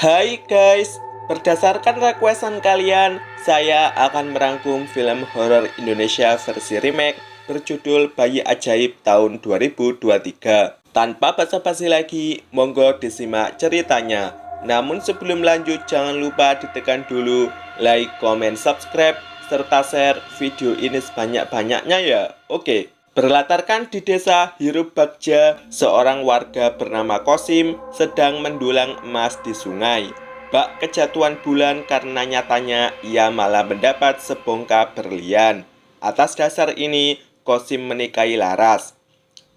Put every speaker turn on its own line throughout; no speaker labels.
Hai guys, berdasarkan requestan kalian, saya akan merangkum film horor Indonesia versi remake berjudul Bayi Ajaib tahun 2023. Tanpa basa-basi lagi, monggo disimak ceritanya. Namun sebelum lanjut, jangan lupa ditekan dulu like, comment, subscribe, serta share video ini sebanyak-banyaknya ya. Oke. Berlatarkan di desa Hiruk Bagja, seorang warga bernama Kosim sedang mendulang emas di sungai. Bak kejatuhan bulan karena nyatanya ia malah mendapat sebongkah berlian. Atas dasar ini, Kosim menikahi Laras.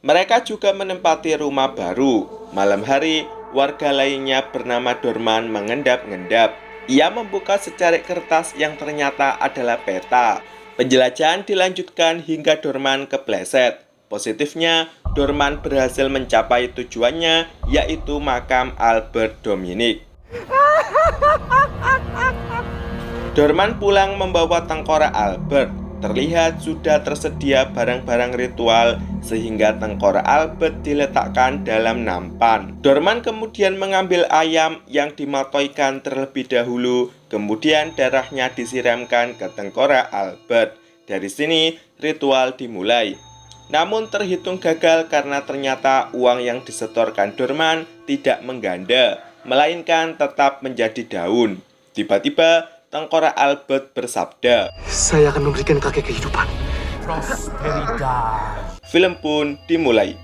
Mereka juga menempati rumah baru. Malam hari, warga lainnya bernama Dorman mengendap-endap. Ia membuka secarik kertas yang ternyata adalah peta. Penjelajahan dilanjutkan hingga Dorman kepleset. Positifnya, Dorman berhasil mencapai tujuannya, yaitu makam Albert Dominic. Dorman pulang membawa tengkorak Albert. Terlihat sudah tersedia barang-barang ritual sehingga tengkorak Albert diletakkan dalam nampan. Dorman kemudian mengambil ayam yang dimatoikan terlebih dahulu, kemudian darahnya disiramkan ke tengkorak Albert. Dari sini ritual dimulai. Namun terhitung gagal karena ternyata uang yang disetorkan Dorman tidak mengganda, melainkan tetap menjadi daun. Tiba-tiba tengkorak Albert bersabda,
"Saya akan memberikan kakek kehidupan."
Film pun dimulai.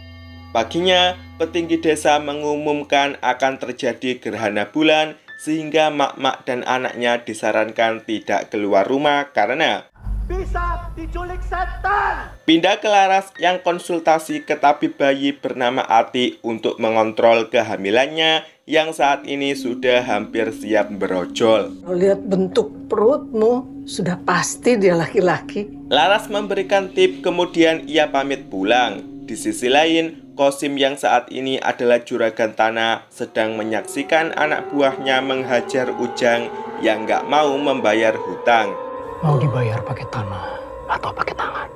Paginya, petinggi desa mengumumkan akan terjadi gerhana bulan sehingga mak-mak dan anaknya disarankan tidak keluar rumah karena
Bisa diculik setan.
Pindah ke Laras yang konsultasi ke tabib bayi bernama Ati untuk mengontrol kehamilannya yang saat ini sudah hampir siap berojol.
Lihat bentuk perutmu, sudah pasti dia laki-laki.
Laras memberikan tip, kemudian ia pamit pulang. Di sisi lain, Kosim yang saat ini adalah juragan tanah sedang menyaksikan anak buahnya menghajar Ujang yang gak mau membayar hutang.
Mau dibayar pakai tanah atau pakai tangan?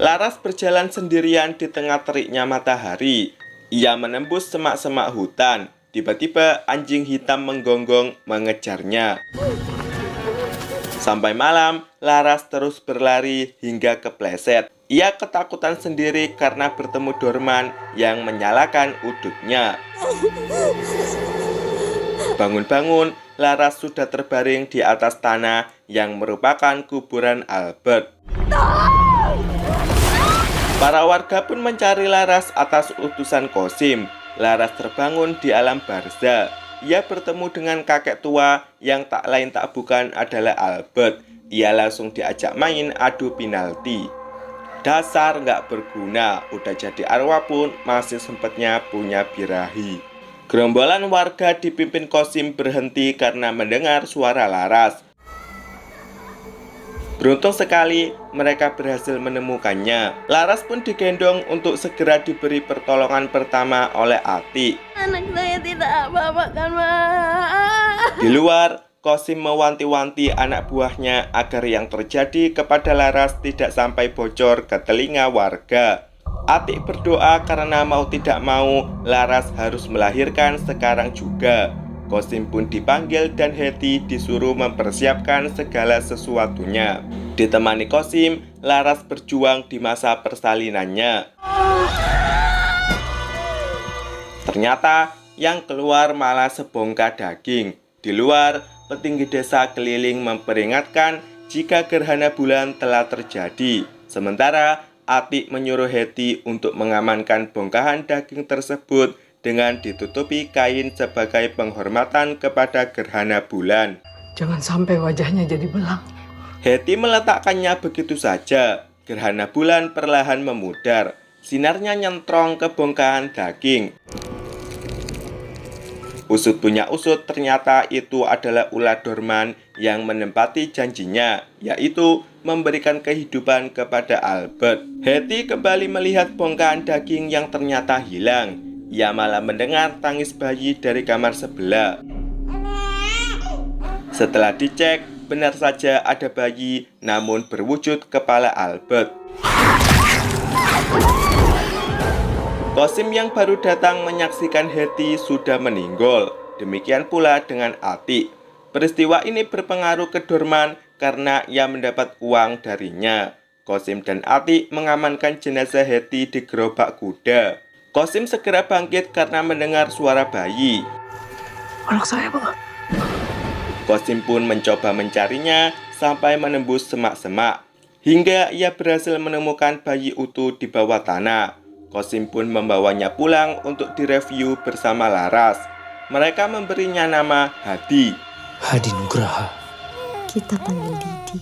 Laras berjalan sendirian di tengah teriknya matahari. Ia menembus semak-semak hutan. Tiba-tiba anjing hitam menggonggong mengejarnya. Sampai malam, Laras terus berlari hingga kepleset. Ia ketakutan sendiri karena bertemu Dorman yang menyalakan udutnya. Bangun-bangun, Laras sudah terbaring di atas tanah yang merupakan kuburan Albert. Para warga pun mencari Laras atas utusan Kosim. Laras terbangun di alam barzah. Ia bertemu dengan kakek tua yang tak lain tak bukan adalah Albert. Ia langsung diajak main adu penalti. Dasar nggak berguna, udah jadi arwah pun masih sempatnya punya birahi. Gerombolan warga dipimpin Kosim berhenti karena mendengar suara Laras. Beruntung sekali mereka berhasil menemukannya. Laras pun digendong untuk segera diberi pertolongan pertama oleh Ati.
Anak saya tidak apa-apa kan, Ma?
Di luar, Kosim mewanti-wanti anak buahnya agar yang terjadi kepada Laras tidak sampai bocor ke telinga warga. Atik berdoa karena mau tidak mau Laras harus melahirkan sekarang juga. Kosim pun dipanggil dan Heti disuruh mempersiapkan segala sesuatunya. Ditemani Kosim, Laras berjuang di masa persalinannya. Ternyata yang keluar malah sebongkah daging. Di luar, petinggi desa keliling memperingatkan jika gerhana bulan telah terjadi. Sementara Ati menyuruh Heti untuk mengamankan bongkahan daging tersebut dengan ditutupi kain sebagai penghormatan kepada gerhana bulan.
Jangan sampai wajahnya jadi belang.
Heti meletakkannya begitu saja. Gerhana bulan perlahan memudar. Sinarnya nyentrong ke bongkahan daging. Usut punya usut, ternyata itu adalah ulah Dorman yang menempati janjinya, yaitu memberikan kehidupan kepada Albert. Heti kembali melihat bongkahan daging yang ternyata hilang. Ia malah mendengar tangis bayi dari kamar sebelah. Setelah dicek, benar saja ada bayi, namun berwujud kepala Albert. Kosim yang baru datang menyaksikan Heti sudah meninggal. Demikian pula dengan Atik. Peristiwa ini berpengaruh ke Dorman karena ia mendapat uang darinya. Qasim dan Atik mengamankan jenazah Hetty di gerobak kuda. Qasim segera bangkit karena mendengar suara bayi.
Anak saya, Pak.
Qasim pun mencoba mencarinya sampai menembus semak-semak, hingga ia berhasil menemukan bayi utuh di bawah tanah. Qasim pun membawanya pulang untuk direview bersama Laras. Mereka memberinya nama Hadi.
Hadi Nugraha.
Kita panggil Didi.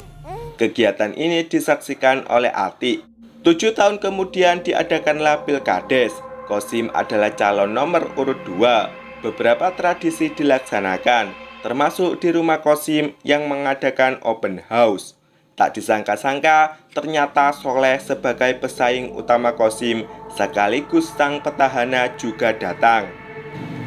Kegiatan ini disaksikan oleh Atik. 7 tahun kemudian diadakanlah Pilkades. Qasim adalah calon nomor urut 2. Beberapa tradisi dilaksanakan, termasuk di rumah Qasim yang mengadakan open house. Tak disangka-sangka, ternyata Soleh sebagai pesaing utama Qasim sekaligus sang petahana juga datang.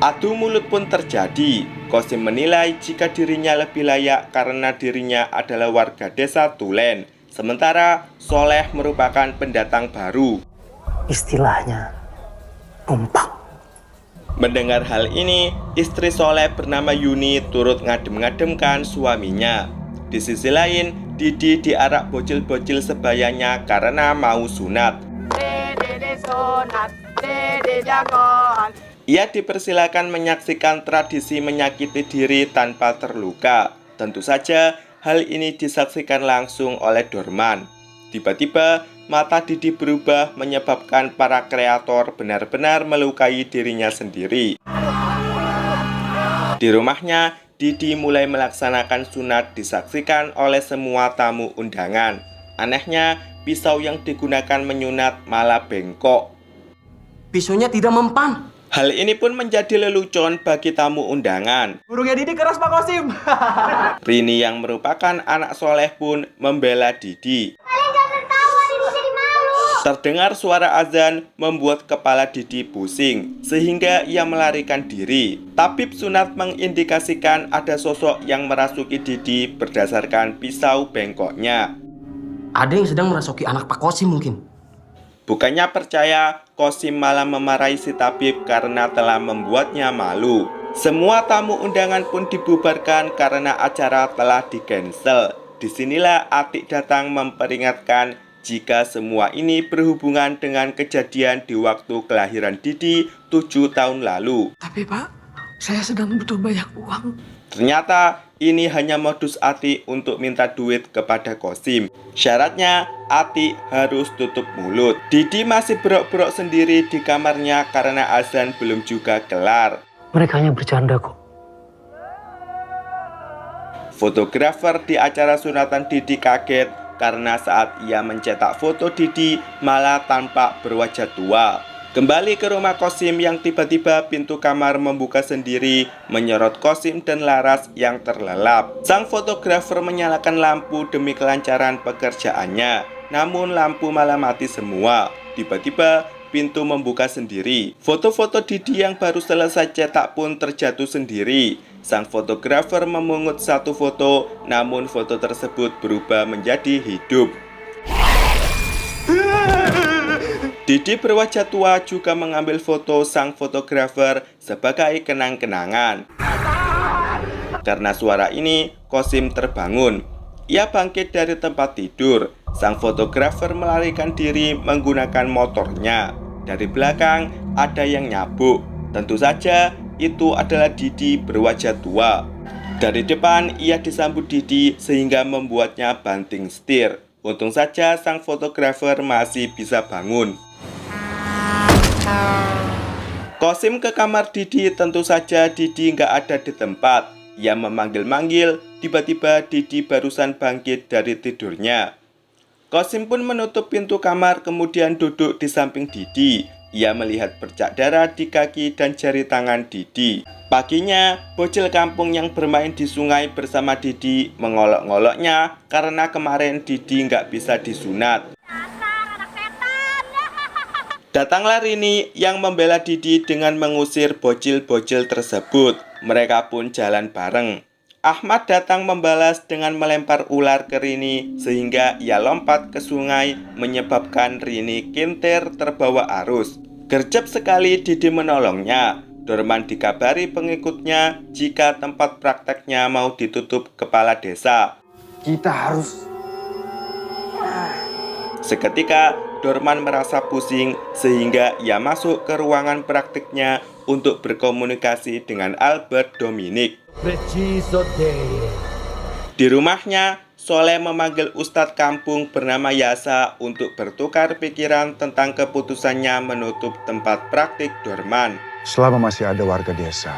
Adu mulut pun terjadi. Qasim menilai jika dirinya lebih layak karena dirinya adalah warga desa Tulen, sementara Soleh merupakan pendatang baru.
Istilahnya, numpang.
Mendengar hal ini, istri Soleh bernama Yuni turut ngadem-ngademkan suaminya. Di sisi lain, Didi diarak bocil-bocil sebayanya karena mau sunat. Ia dipersilakan menyaksikan tradisi menyakiti diri tanpa terluka. Tentu saja, hal ini disaksikan langsung oleh Dorman. Tiba-tiba, mata Didi berubah menyebabkan para kreator benar-benar melukai dirinya sendiri. Di rumahnya, Didi mulai melaksanakan sunat disaksikan oleh semua tamu undangan. Anehnya, pisau yang digunakan menyunat malah bengkok.
Pisaunya tidak mempan.
Hal ini pun menjadi lelucon bagi tamu undangan.
Burungnya Didi keras Pak Qasim.
Rini yang merupakan anak Soleh pun membela Didi. Terdengar suara azan membuat kepala Didi pusing, sehingga ia melarikan diri. Tabib sunat mengindikasikan ada sosok yang merasuki Didi berdasarkan pisau bengkoknya.
Ada yang sedang merasuki anak Pak Qasim mungkin.
Bukannya percaya, Qasim malah memarahi si tabib karena telah membuatnya malu. Semua tamu undangan pun dibubarkan karena acara telah di-cancel. Disinilah Atik datang memperingatkan jika semua ini berhubungan dengan kejadian di waktu kelahiran Didi 7 tahun lalu.
Tapi Pak, saya sedang butuh banyak uang.
Ternyata ini hanya modus Atik untuk minta duit kepada Qasim. Syaratnya Atik harus tutup mulut. Didi masih berok-berok sendiri di kamarnya karena azan belum juga kelar.
Mereka hanya bercanda kok.
Fotografer di acara sunatan Didi kaget karena saat ia mencetak foto Didi malah tampak berwajah tua. Kembali ke rumah Qasim yang tiba-tiba pintu kamar membuka sendiri, menyorot Qasim dan Laras yang terlelap. Sang fotografer menyalakan lampu demi kelancaran pekerjaannya, namun lampu malah mati semua. Tiba-tiba pintu membuka sendiri. Foto-foto Didi yang baru selesai cetak pun terjatuh sendiri. Sang fotografer memungut satu foto, namun foto tersebut berubah menjadi hidup. Didi berwajah tua juga mengambil foto sang fotografer sebagai kenang-kenangan. Karena suara ini, Qasim terbangun. Ia bangkit dari tempat tidur. Sang fotografer melarikan diri menggunakan motornya. Dari belakang ada yang nyabuk. Tentu saja itu adalah Didi berwajah tua. Dari depan ia disambut Didi sehingga membuatnya banting setir. Untung saja sang fotografer masih bisa bangun. Qasim ke kamar Didi, tentu saja Didi nggak ada di tempat. Ia memanggil-manggil, tiba-tiba Didi barusan bangkit dari tidurnya. Qasim pun menutup pintu kamar kemudian duduk di samping Didi. Ia melihat bercak darah di kaki dan jari tangan Didi. Paginya, bocil kampung yang bermain di sungai bersama Didi mengolok-ngoloknya karena kemarin Didi nggak bisa disunat. Datanglah Rini yang membela Didi dengan mengusir bocil-bocil tersebut. Mereka pun jalan bareng. Ahmad datang membalas dengan melempar ular ke Rini sehingga ia lompat ke sungai menyebabkan Rini kintir terbawa arus. Gercep sekali Didi menolongnya. Dorman dikabari pengikutnya jika tempat prakteknya mau ditutup kepala desa.
Kita harus...
Seketika, Dorman merasa pusing sehingga ia masuk ke ruangan praktiknya untuk berkomunikasi dengan Albert Dominic. Di rumahnya, Soleh memanggil Ustadz kampung bernama Yasa untuk bertukar pikiran tentang keputusannya menutup tempat praktik Dorman.
Selama masih ada warga desa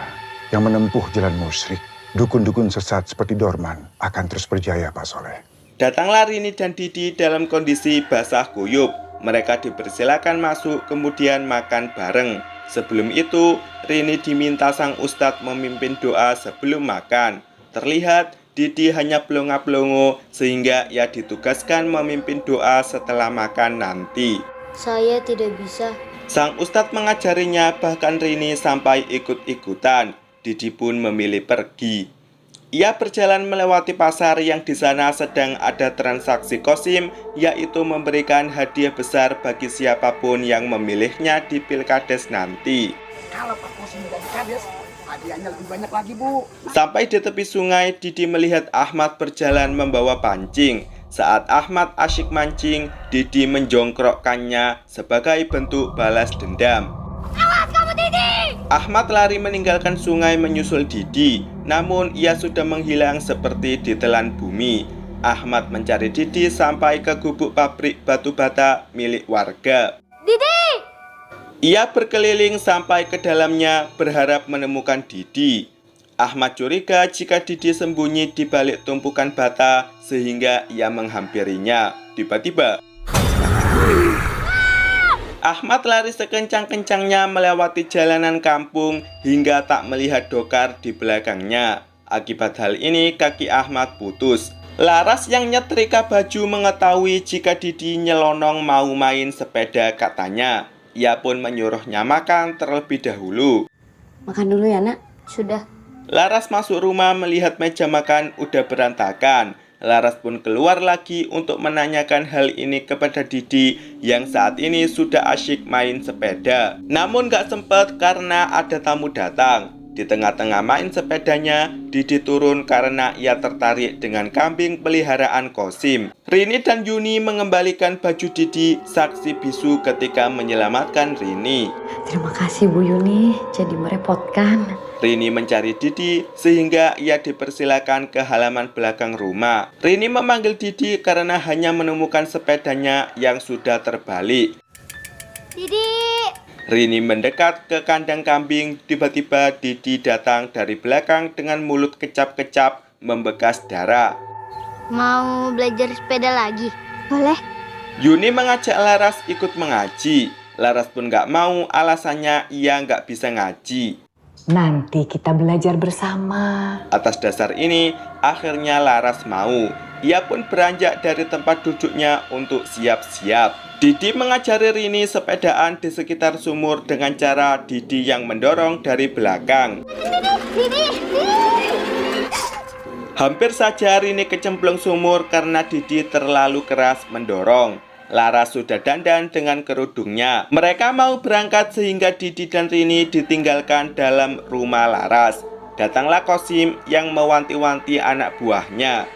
yang menempuh jalan musyrik, dukun-dukun sesat seperti Dorman akan terus berjaya, Pak Soleh.
Datanglah Rini dan Didi dalam kondisi basah kuyup. Mereka dipersilakan masuk kemudian makan bareng. Sebelum itu, Rini diminta sang ustadz memimpin doa sebelum makan. Terlihat Didi hanya pelongo-pelongo sehingga ia ditugaskan memimpin doa setelah makan nanti.
Saya tidak bisa.
Sang ustadz mengajarinya, bahkan Rini sampai ikut-ikutan. Didi pun memilih pergi. Ia berjalan melewati pasar yang di sana sedang ada transaksi kosim, yaitu memberikan hadiah besar bagi siapapun yang memilihnya di Pilkades nanti.
Kalau Pak Kosim jadi kades, hadiahnya lebih banyak lagi, Bu.
Sampai di tepi sungai, Didi melihat Ahmad berjalan membawa pancing. Saat Ahmad asyik mancing, Didi menjongkrokkannya sebagai bentuk balas dendam.
Awas kamu, Didi!
Ahmad lari meninggalkan sungai menyusul Didi, namun ia sudah menghilang seperti ditelan bumi. Ahmad mencari Didi sampai ke gubuk pabrik batu bata milik warga.
Didi!
Ia berkeliling sampai ke dalamnya berharap menemukan Didi. Ahmad curiga jika Didi sembunyi di balik tumpukan bata sehingga ia menghampirinya. Tiba-tiba Ahmad lari sekencang-kencangnya melewati jalanan kampung hingga tak melihat Dokar di belakangnya. Akibat hal ini kaki Ahmad putus. Laras yang nyetrika baju mengetahui jika Didi nyelonong mau main sepeda katanya. Ia pun menyuruhnya makan terlebih dahulu.
Makan dulu ya, Nak. Sudah.
Laras masuk rumah melihat meja makan udah berantakan. Laras pun keluar lagi untuk menanyakan hal ini kepada Didi yang saat ini sudah asyik main sepeda. Namun gak sempat karena ada tamu datang. Di tengah-tengah main sepedanya, Didi turun karena ia tertarik dengan kambing peliharaan Kosim. Rini dan Yuni mengembalikan baju Didi, saksi bisu ketika menyelamatkan Rini.
Terima kasih Bu Yuni, jadi merepotkan.
Rini mencari Didi sehingga ia dipersilakan ke halaman belakang rumah. Rini memanggil Didi karena hanya menemukan sepedanya yang sudah terbalik.
Didi!
Rini mendekat ke kandang kambing, tiba-tiba Didi datang dari belakang dengan mulut kecap-kecap membekas darah.
Mau belajar sepeda lagi?
Boleh?
Yuni mengajak Laras ikut mengaji. Laras pun gak mau, alasannya ia gak bisa ngaji.
Nanti kita belajar bersama.
Atas dasar ini, akhirnya Laras mau. Ia pun beranjak dari tempat duduknya untuk siap-siap. Didi mengajari Rini sepedaan di sekitar sumur dengan cara Didi yang mendorong dari belakang.
Didi!
Hampir saja Rini kecemplung sumur karena Didi terlalu keras mendorong. Laras sudah dandan dengan kerudungnya. Mereka mau berangkat sehingga Didi dan Rini ditinggalkan dalam rumah Laras. Datanglah Kosim yang mewanti-wanti anak buahnya.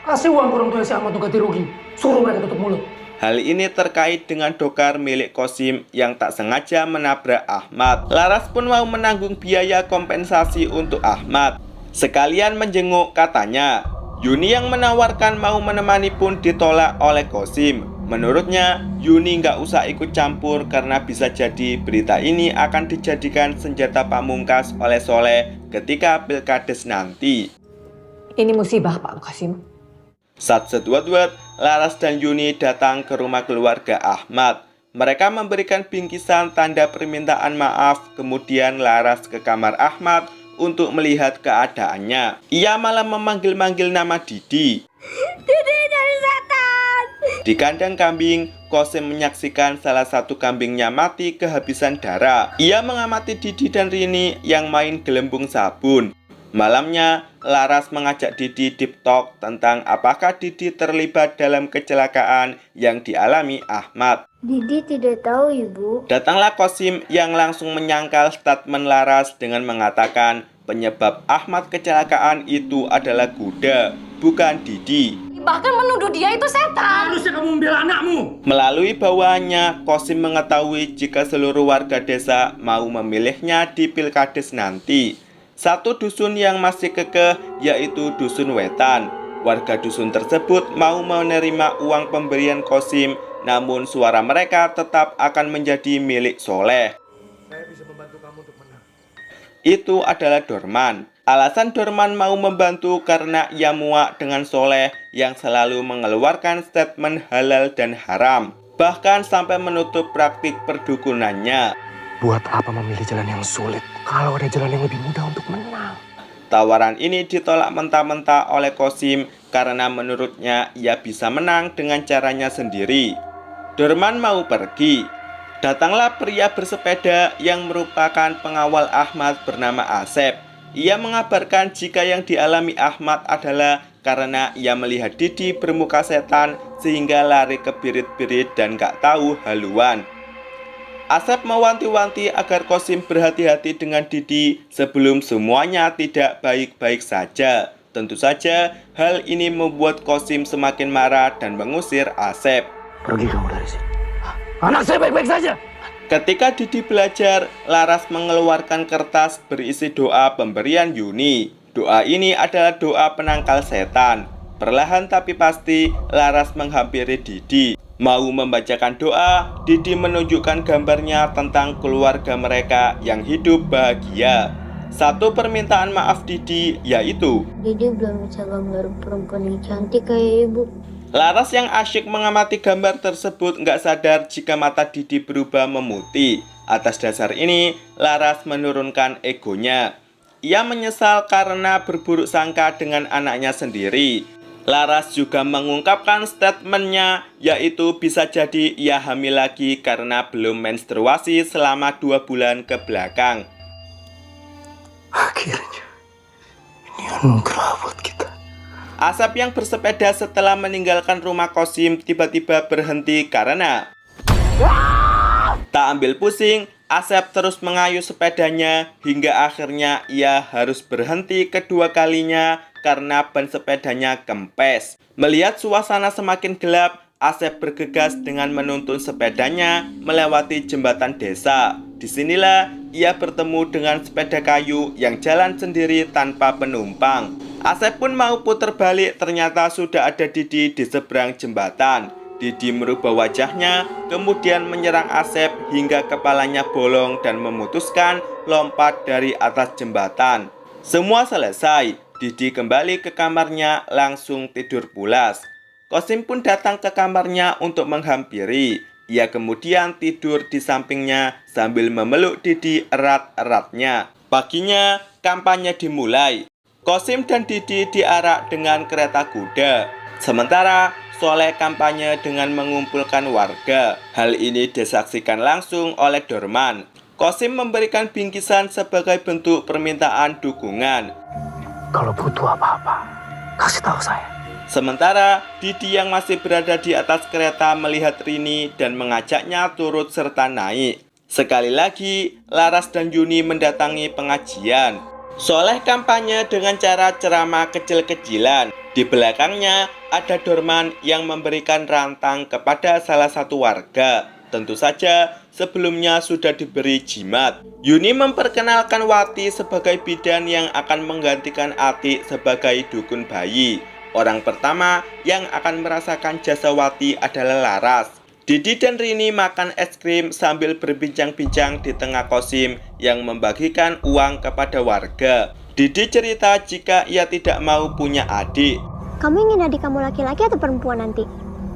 Kasih uang orang tua si Ahmad untuk ganti rugi. Suruh mereka tutup mulut.
Hal ini terkait dengan Dokar milik Kosim yang tak sengaja menabrak Ahmad. Laras pun mau menanggung biaya kompensasi untuk Ahmad. Sekalian menjenguk katanya. Yuni yang menawarkan mau menemani pun ditolak oleh Kosim. Menurutnya, Yuni nggak usah ikut campur karena bisa jadi berita ini akan dijadikan senjata pamungkas oleh Soleh ketika Pilkades nanti.
Ini musibah, Pak Kosim.
Saat seduat-duat, Laras dan Yuni datang ke rumah keluarga Ahmad. Mereka memberikan bingkisan tanda permintaan maaf, kemudian Laras ke kamar Ahmad untuk melihat keadaannya. Ia malah memanggil-manggil nama Didi.
Didi dari setan!
Di kandang kambing, Kosim menyaksikan salah satu kambingnya mati kehabisan darah. Ia mengamati Didi dan Rini yang main gelembung sabun. Malamnya, Laras mengajak Didi deep talk tentang apakah Didi terlibat dalam kecelakaan yang dialami Ahmad.
Didi tidak tahu, Ibu.
Datanglah Qasim yang langsung menyangkal statement Laras dengan mengatakan penyebab Ahmad kecelakaan itu adalah kuda, bukan Didi.
Bahkan menuduh dia itu setan.
Harusnya kamu membela anakmu.
Melalui bawahannya, Qasim mengetahui jika seluruh warga desa mau memilihnya di Pilkades nanti. Satu dusun yang masih kekeh yaitu Dusun Wetan. Warga dusun tersebut mau menerima uang pemberian Qasim, namun suara mereka tetap akan menjadi milik Soleh.
Saya bisa membantu kamu untuk menang.
Itu adalah Dorman. Alasan Dorman mau membantu karena ia muak dengan Soleh yang selalu mengeluarkan statement halal dan haram, bahkan sampai menutup praktik perdukunannya.
Buat apa memilih jalan yang sulit kalau ada jalan yang lebih mudah untuk menang?
Tawaran ini ditolak mentah-mentah oleh Qasim karena menurutnya ia bisa menang dengan caranya sendiri. Dorman mau pergi. Datanglah pria bersepeda yang merupakan pengawal Ahmad bernama Asep. Ia mengabarkan jika yang dialami Ahmad adalah karena ia melihat Didi bermuka setan sehingga lari ke birit-birit dan gak tahu haluan. Asep mewanti-wanti agar Qasim berhati-hati dengan Didi sebelum semuanya tidak baik-baik saja. Tentu saja hal ini membuat Qasim semakin marah dan mengusir Asep.
Pergi kamu dari sini. Anak saya baik-baik saja.
Ketika Didi belajar, Laras mengeluarkan kertas berisi doa pemberian Yuni. Doa ini adalah doa penangkal setan. Perlahan tapi pasti, Laras menghampiri Didi. Mau membacakan doa, Didi menunjukkan gambarnya tentang keluarga mereka yang hidup bahagia. Satu permintaan maaf Didi yaitu
Didi belum bisa gambar perempuan yang cantik kayak Ibu.
Laras yang asyik mengamati gambar tersebut nggak sadar jika mata Didi berubah memutih. Atas dasar ini, Laras menurunkan egonya. Ia menyesal karena berburuk sangka dengan anaknya sendiri. Laras juga mengungkapkan statementnya, yaitu bisa jadi ia hamil lagi karena belum menstruasi selama 2 bulan ke belakang.
Akhirnya, ini anugerah buat kita.
Asep yang bersepeda setelah meninggalkan rumah Qasim tiba-tiba berhenti karena tak ambil pusing, Asep terus mengayuh sepedanya hingga akhirnya ia harus berhenti kedua kalinya karena ban sepedanya kempes. Melihat suasana semakin gelap, Asep bergegas dengan menuntun sepedanya melewati jembatan desa. Disinilah ia bertemu dengan sepeda kayu yang jalan sendiri tanpa penumpang. Asep pun mau putar balik, ternyata sudah ada Didi di seberang jembatan. Didi merubah wajahnya, kemudian menyerang Asep hingga kepalanya bolong dan memutuskan lompat dari atas jembatan. Semua selesai, Didi kembali ke kamarnya langsung tidur pulas. Qasim pun datang ke kamarnya untuk menghampiri. Ia kemudian tidur di sampingnya sambil memeluk Didi erat-eratnya. Paginya, kampanye dimulai. Qasim dan Didi diarak dengan kereta kuda. Sementara Soleh kampanye dengan mengumpulkan warga. Hal ini disaksikan langsung oleh Dorman. Qasim memberikan bingkisan sebagai bentuk permintaan dukungan.
Kalau butuh apa-apa, kasih tahu saya.
Sementara Didi yang masih berada di atas kereta melihat Rini dan mengajaknya turut serta naik. Sekali lagi, Laras dan Yuni mendatangi pengajian. Soleh kampanye dengan cara ceramah kecil-kecilan. Di belakangnya ada Dorman yang memberikan rantang kepada salah satu warga. Tentu saja sebelumnya sudah diberi jimat. Yuni memperkenalkan Wati sebagai bidan yang akan menggantikan Atik sebagai dukun bayi. Orang pertama yang akan merasakan jasa Wati adalah Laras. Didi dan Rini makan es krim sambil berbincang-bincang di tengah Qasim yang membagikan uang kepada warga. Didi cerita jika ia tidak mau punya adik.
Kamu ingin adik kamu laki-laki atau perempuan nanti?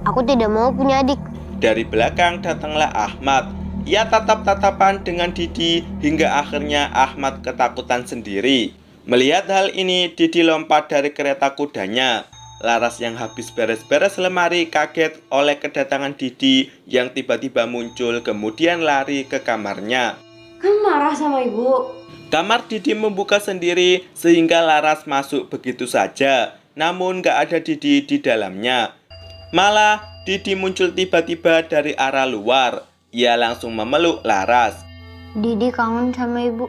Aku tidak mau punya adik.
Dari belakang datanglah Ahmad. Ia tatap-tatapan dengan Didi hingga akhirnya Ahmad ketakutan sendiri. Melihat hal ini, Didi lompat dari kereta kudanya. Laras yang habis beres-beres lemari kaget oleh kedatangan Didi yang tiba-tiba muncul kemudian lari ke kamarnya.
Kan marah sama ibu.
Kamar Didi membuka sendiri sehingga Laras masuk begitu saja. Namun gak ada Didi di dalamnya. Malah Didi muncul tiba-tiba dari arah luar. Ia langsung memeluk Laras.
Didi kangen sama ibu.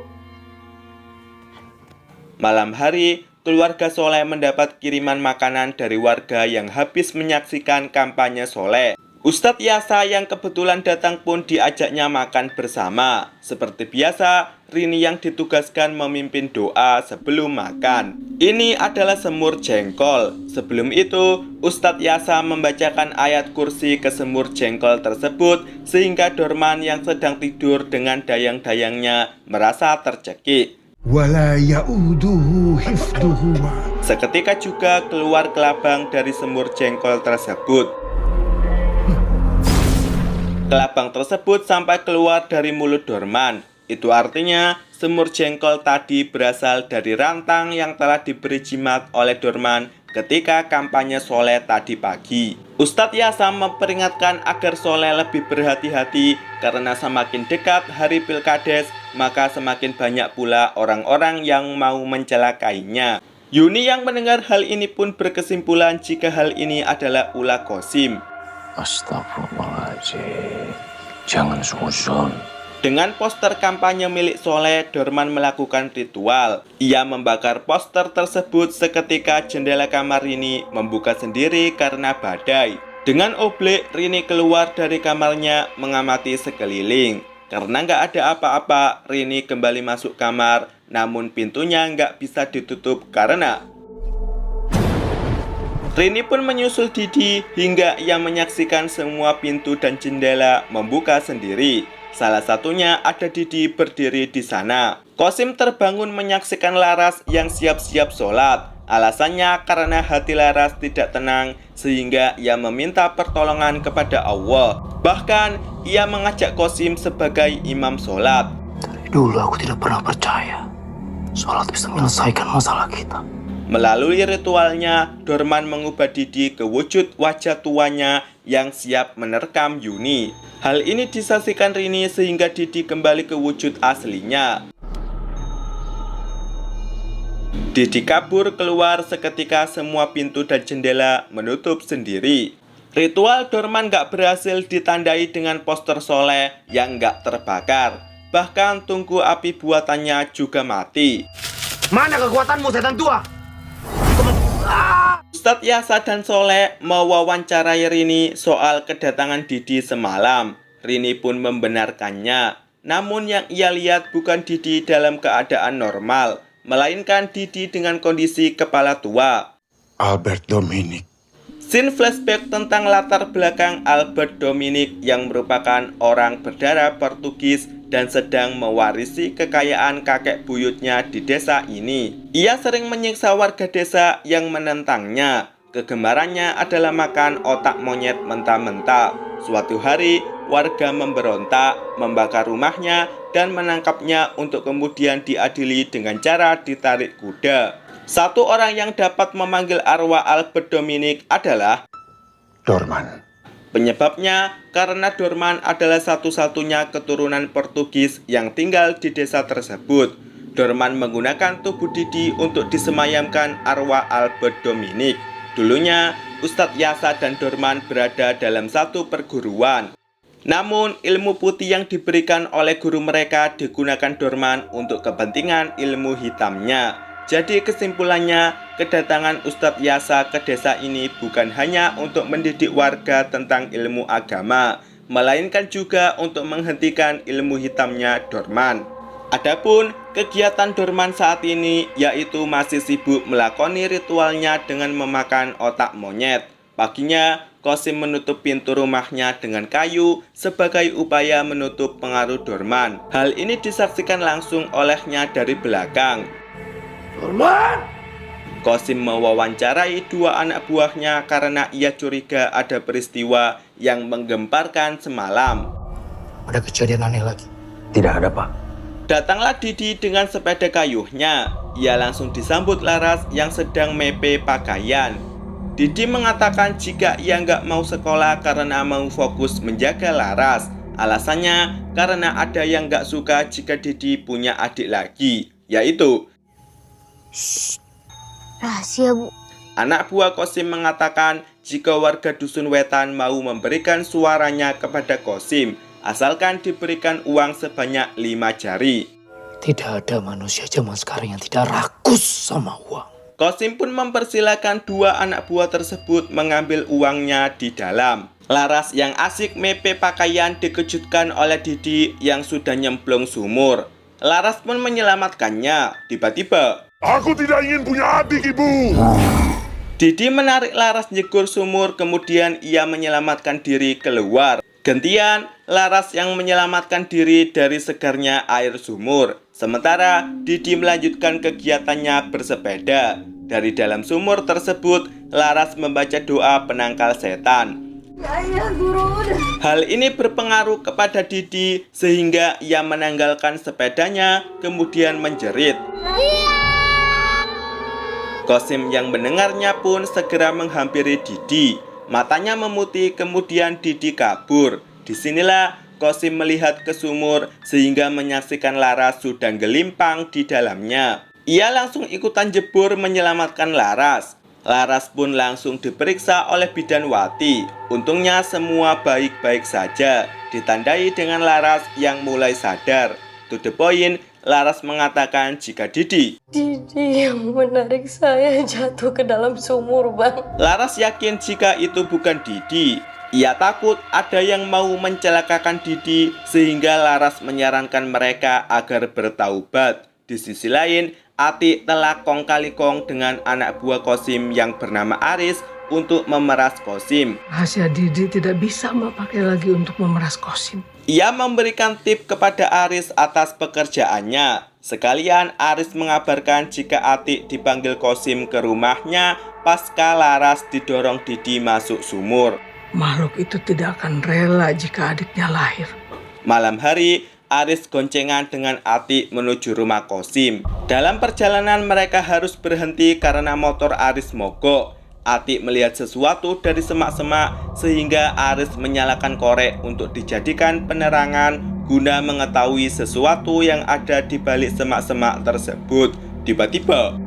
Malam hari, keluarga Soleh mendapat kiriman makanan dari warga yang habis menyaksikan kampanye Soleh. Ustadz Yasa yang kebetulan datang pun diajaknya makan bersama. Seperti biasa, Rini yang ditugaskan memimpin doa sebelum makan. Ini adalah semur jengkol. Sebelum itu, Ustadz Yasa membacakan ayat kursi ke semur jengkol tersebut sehingga Dorman yang sedang tidur dengan dayang-dayangnya merasa tercekik.
Wala ya'uduhu hifduhuma.
Seketika juga keluar kelabang dari semur jengkol tersebut. Kelabang tersebut sampai keluar dari mulut Dorman. Itu artinya semur jengkol tadi berasal dari rantang yang telah diberi jimat oleh Dorman ketika kampanye Soleh tadi pagi. Ustadz Yasa memperingatkan agar Soleh lebih berhati-hati karena semakin dekat hari Pilkades, maka semakin banyak pula orang-orang yang mau mencelakainya. Yuni yang mendengar hal ini pun berkesimpulan jika hal ini adalah ulah Qasim.
Astagfirullahaladzim. Jangan suzon.
Dengan poster kampanye milik Soleh, Dorman melakukan ritual. Ia membakar poster tersebut seketika jendela kamar Rini membuka sendiri karena badai. Dengan oblek, Rini keluar dari kamarnya mengamati sekeliling. Karena nggak ada apa-apa, Rini kembali masuk kamar, namun pintunya nggak bisa ditutup karena Rini pun menyusul Didi hingga ia menyaksikan semua pintu dan jendela membuka sendiri. Salah satunya ada Didi berdiri di sana. Qasim terbangun menyaksikan Laras yang siap-siap sholat. Alasannya karena hati Laras tidak tenang sehingga ia meminta pertolongan kepada Allah. Bahkan ia mengajak Qasim sebagai imam sholat.
Dari dulu aku tidak pernah percaya sholat bisa menyelesaikan masalah kita.
Melalui ritualnya, Dorman mengubah Didi ke wujud wajah tuanya yang siap menerkam Yuni. Hal ini disaksikan Rini sehingga Didi kembali ke wujud aslinya. Didi kabur keluar seketika semua pintu dan jendela menutup sendiri. Ritual Dorman gak berhasil ditandai dengan poster Soleh yang gak terbakar. Bahkan tungku api buatannya juga mati.
Mana kekuatanmu setan tua?
Ustadz Yasa dan Soleh mewawancarai Rini soal kedatangan Didi semalam. Rini pun membenarkannya. Namun yang ia lihat bukan Didi dalam keadaan normal, melainkan Didi dengan kondisi kepala tua.
Albert Dominic.
Scene flashback tentang latar belakang Albert Dominic yang merupakan orang berdarah Portugis dan sedang mewarisi kekayaan kakek buyutnya di desa ini. Ia sering menyiksa warga desa yang menentangnya. Kegemarannya adalah makan otak monyet mentah-mentah. Suatu hari, warga memberontak, membakar rumahnya, dan menangkapnya untuk kemudian diadili dengan cara ditarik kuda. Satu orang yang dapat memanggil arwah Albert Dominic adalah
Dorman.
Penyebabnya karena Dorman adalah satu-satunya keturunan Portugis yang tinggal di desa tersebut. Dorman menggunakan tubuh Didi untuk disemayamkan arwah Albert Dominic. Dulunya, Ustadz Yasa dan Dorman berada dalam satu perguruan. Namun, ilmu putih yang diberikan oleh guru mereka digunakan Dorman untuk kepentingan ilmu hitamnya. Jadi kesimpulannya, kedatangan Ustadz Yasa ke desa ini bukan hanya untuk mendidik warga tentang ilmu agama, melainkan juga untuk menghentikan ilmu hitamnya Dorman. Adapun kegiatan Dorman saat ini yaitu masih sibuk melakoni ritualnya dengan memakan otak monyet. Paginya, Qasim menutup pintu rumahnya dengan kayu sebagai upaya menutup pengaruh Dorman. Hal ini disaksikan langsung olehnya dari belakang.
Dorman!
Qasim mewawancarai dua anak buahnya karena ia curiga ada peristiwa yang menggemparkan semalam.
Ada kejadian aneh lagi? Tidak ada, Pak.
Datanglah Didi dengan sepeda kayuhnya. Ia langsung disambut Laras yang sedang mepe pakaian. Didi mengatakan jika ia nggak mau sekolah karena mau fokus menjaga Laras. Alasannya karena ada yang nggak suka jika Didi punya adik lagi, yaitu
Rahasia, Bu.
anak buah Qasim mengatakan jika warga Dusun Wetan mau memberikan suaranya kepada Qasim, asalkan diberikan uang sebanyak 5 jari.
Tidak ada manusia zaman sekarang yang tidak rakus sama uang.
Qasim pun mempersilahkan 2 anak buah tersebut mengambil uangnya di dalam. Laras yang asik mepe pakaian dikejutkan oleh Didi yang sudah nyemplung sumur. Laras pun menyelamatkannya. Tiba-tiba,
Aku tidak ingin punya adik, Ibu.
Didi menarik Laras nyegur sumur, kemudian ia menyelamatkan diri keluar. Gantian, Laras yang menyelamatkan diri dari segarnya air sumur. Sementara Didi melanjutkan kegiatannya bersepeda. Dari dalam sumur tersebut, Laras membaca doa penangkal setan. Hal ini berpengaruh kepada Didi sehingga ia menanggalkan sepedanya kemudian menjerit. Qasim yang mendengarnya pun segera menghampiri Didi. Matanya memutih, kemudian Didi kabur. Disinilah Qasim melihat ke sumur sehingga menyaksikan Laras sudah gelimpang di dalamnya. Ia langsung ikutan jebur menyelamatkan Laras. Laras pun langsung diperiksa oleh Bidan Wati. Untungnya semua baik-baik saja, ditandai dengan Laras yang mulai sadar. To the point, Laras mengatakan jika Didi
yang menarik saya jatuh ke dalam sumur, Bang.
Laras yakin jika itu bukan Didi. Ia takut ada yang mau mencelakakan Didi sehingga Laras menyarankan mereka agar bertaubat. Di sisi lain, Atik telah kong kali kong dengan anak buah Qasim yang bernama Aris untuk memeras Qasim.
Rahasia Didi tidak bisa Mbak pakai lagi untuk memeras Qasim.
Ia memberikan tip kepada Aris atas pekerjaannya. Sekalian Aris mengabarkan jika Atik dipanggil Qasim ke rumahnya pasca Laras didorong Didi masuk sumur.
Makhluk itu tidak akan rela jika adiknya lahir.
Malam hari, Aris goncengan dengan Atik menuju rumah Qasim. Dalam perjalanan mereka harus berhenti karena motor Aris mogok. Atik melihat sesuatu dari semak-semak sehingga Aris menyalakan korek untuk dijadikan penerangan guna mengetahui sesuatu yang ada di balik semak-semak tersebut. Tiba-tiba,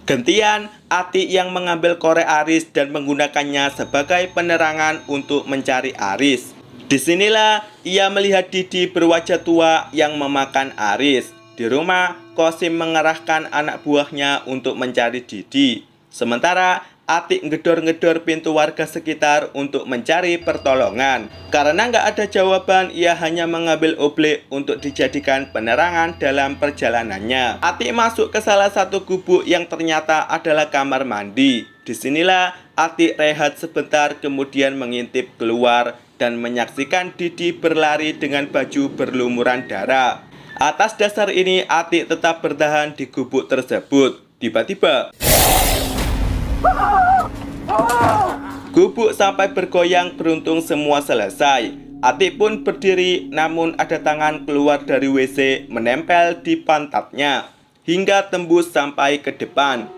gantian Atik yang mengambil korek Aris dan menggunakannya sebagai penerangan untuk mencari Aris. Disinilah ia melihat Didi berwajah tua yang memakan Aris. Di rumah, Qasim mengerahkan anak buahnya untuk mencari Didi. Sementara Atik ngedor-ngedor pintu warga sekitar untuk mencari pertolongan. Karena nggak ada jawaban, ia hanya mengambil oblek untuk dijadikan penerangan dalam perjalanannya. Atik masuk ke salah satu gubuk yang ternyata adalah kamar mandi. Disinilah Atik rehat sebentar kemudian mengintip keluar dan menyaksikan Didi berlari dengan baju berlumuran darah. Atas dasar ini, Atik tetap bertahan di gubuk tersebut. Tiba-tiba, gubuk sampai bergoyang, beruntung semua selesai. Atik pun berdiri, namun ada tangan keluar dari WC menempel di pantatnya hingga tembus sampai ke depan.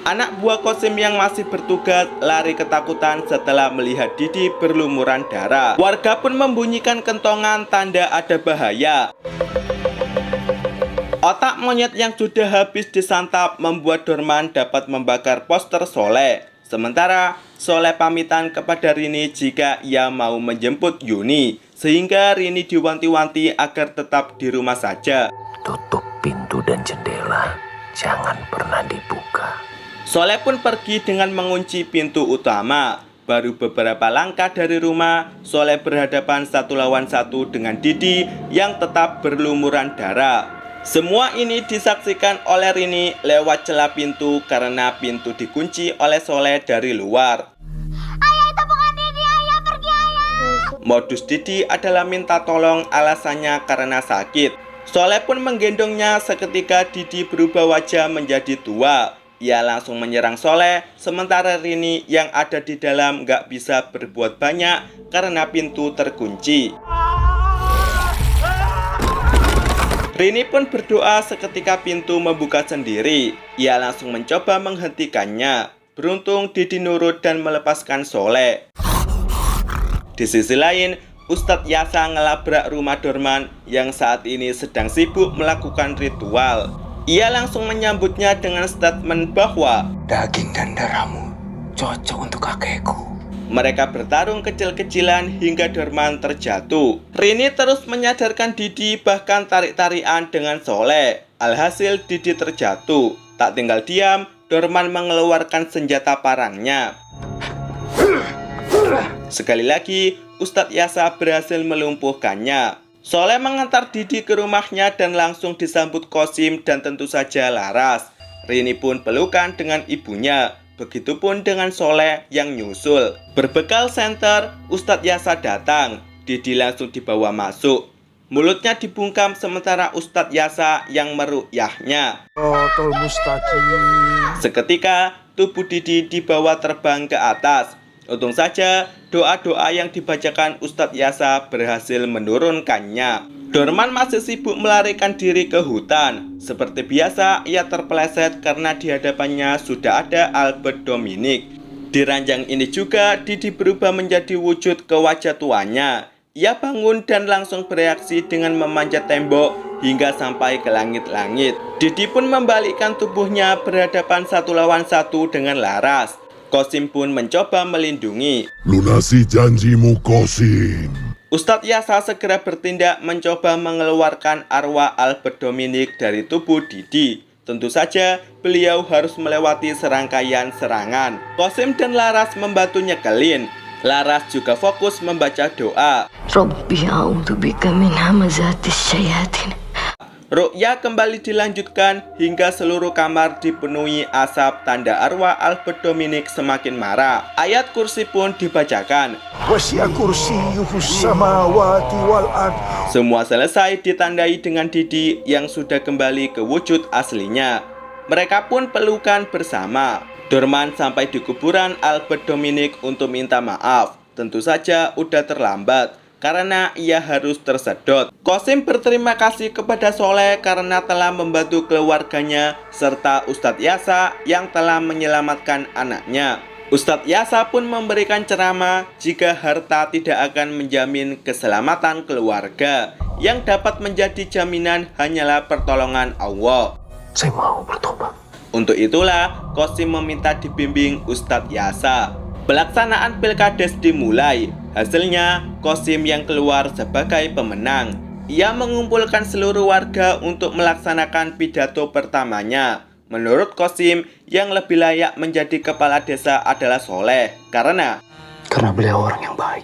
Anak buah Qasim yang masih bertugas lari ketakutan setelah melihat Didi berlumuran darah. Warga pun membunyikan kentongan tanda ada bahaya. Otak monyet yang sudah habis disantap membuat Dorman dapat membakar poster Soleh. Sementara Soleh pamitan kepada Rini jika ia mau menjemput Yuni, sehingga Rini diwanti-wanti agar tetap di rumah saja.
Tutup pintu dan jendela, jangan pernah dibuka.
Soleh pun pergi dengan mengunci pintu utama. Baru beberapa langkah dari rumah, Soleh berhadapan 1 lawan 1 dengan Didi yang tetap berlumuran darah. Semua ini disaksikan oleh Rini lewat celah pintu karena pintu dikunci oleh Soleh dari luar.
Ayah, itu bukan Didi, ayah pergi, ayah.
Modus Didi adalah minta tolong, alasannya karena sakit. Soleh pun menggendongnya seketika Didi berubah wajah menjadi tua. Ia langsung menyerang Soleh, sementara Rini yang ada di dalam gak bisa berbuat banyak karena pintu terkunci. Rini pun berdoa seketika pintu membuka sendiri. Ia langsung mencoba menghentikannya. Beruntung Didi nurut dan melepaskan Soleh. Di sisi lain, Ustadz Yasa ngelabrak rumah Dorman yang saat ini sedang sibuk melakukan ritual. Ia langsung menyambutnya dengan statement bahwa
Daging dan darahmu cocok untuk kakekku.
Mereka bertarung kecil-kecilan hingga Dorman terjatuh. Rini terus menyadarkan Didi, bahkan tarik-tarikan dengan Soleh. Alhasil Didi terjatuh. Tak tinggal diam, Dorman mengeluarkan senjata parangnya. Sekali lagi, Ustadz Yasa berhasil melumpuhkannya. Soleh mengantar Didi ke rumahnya dan langsung disambut Qasim dan tentu saja Laras. Rini pun pelukan dengan ibunya. Begitupun dengan Soleh yang nyusul. Berbekal senter, Ustadz Yasa datang. Didi langsung dibawa masuk. Mulutnya dibungkam sementara Ustadz Yasa yang meruqyahnya. Seketika, tubuh Didi dibawa terbang ke atas. Untung saja, doa-doa yang dibacakan Ustadz Yasa berhasil menurunkannya. Dorman masih sibuk melarikan diri ke hutan. Seperti biasa, ia terpeleset karena di hadapannya sudah ada Albert Dominic. Di ranjang ini juga, Didi berubah menjadi wujud ke wajah tuanya. Ia bangun dan langsung bereaksi dengan memanjat tembok hingga sampai ke langit-langit. Didi pun membalikkan tubuhnya berhadapan 1 lawan 1 dengan Laras. Qasim pun mencoba melindungi.
Lunasi janjimu, Qasim.
Ustadz Yasa segera bertindak mencoba mengeluarkan arwah Albert Dominic dari tubuh Didi. Tentu saja beliau harus melewati serangkaian serangan. Qasim dan Laras membantu nyekelin. Laras juga fokus membaca doa.
Rabbi a'udzu bika min hamazatis syayatin.
Ruqyah kembali dilanjutkan hingga seluruh kamar dipenuhi asap, tanda arwah Albert Dominic semakin marah. Ayat kursi pun dibacakan.
Wasi'a kursiyyuhus samawati wal ard.
Semua selesai ditandai dengan Didi yang sudah kembali ke wujud aslinya. Mereka pun pelukan bersama. Dorman sampai di kuburan Albert Dominic untuk minta maaf. Tentu saja udah terlambat karena ia harus tersedot. Qasim berterima kasih kepada Soleh karena telah membantu keluarganya serta Ustadz Yasa yang telah menyelamatkan anaknya. Ustadz Yasa pun memberikan ceramah jika harta tidak akan menjamin keselamatan keluarga. Yang dapat menjadi jaminan hanyalah pertolongan Allah.
Saya mau bertobat.
Untuk itulah Qasim meminta dibimbing Ustadz Yasa. Pelaksanaan pilkades dimulai. Hasilnya, Qasim yang keluar sebagai pemenang. Ia mengumpulkan seluruh warga untuk melaksanakan pidato pertamanya. Menurut Qasim, yang lebih layak menjadi kepala desa adalah Soleh. Karena
beliau orang yang baik.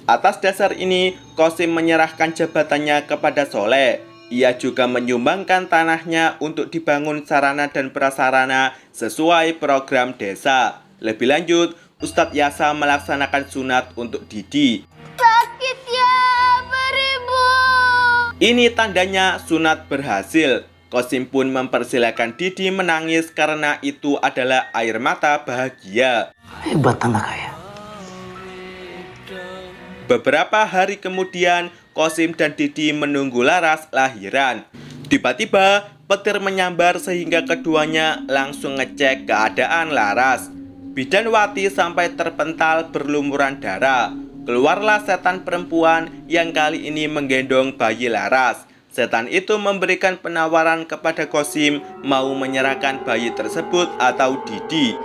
atas dasar ini, Qasim menyerahkan jabatannya kepada Soleh. Ia juga menyumbangkan tanahnya untuk dibangun sarana dan prasarana sesuai program desa. Lebih lanjut, Ustadz Yasa melaksanakan sunat untuk Didi.
Sakit ya, beribu.
Ini tandanya sunat berhasil. Qasim pun mempersilahkan Didi menangis karena itu adalah air mata bahagia.
Hebat anak kaya.
Beberapa hari kemudian, Qasim dan Didi menunggu Laras lahiran. Tiba-tiba, petir menyambar sehingga keduanya langsung ngecek keadaan Laras. Bidanwati sampai terpental berlumuran darah. Keluarlah setan perempuan yang kali ini menggendong bayi Laras. Setan itu memberikan penawaran kepada Qasim mau menyerahkan bayi tersebut atau Didi.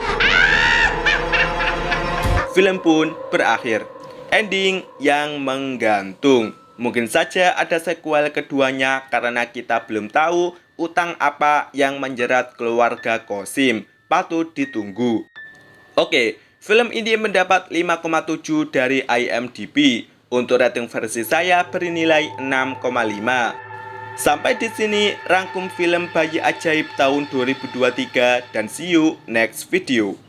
Film pun berakhir. Ending yang menggantung. Mungkin saja ada sequel keduanya karena kita belum tahu utang apa yang menjerat keluarga Qasim. Patut ditunggu. Oke, film ini mendapat 5,7 dari IMDb. Untuk rating versi saya beri nilai 6,5. Sampai di sini rangkum film Bayi Ajaib tahun 2023 dan see you next video.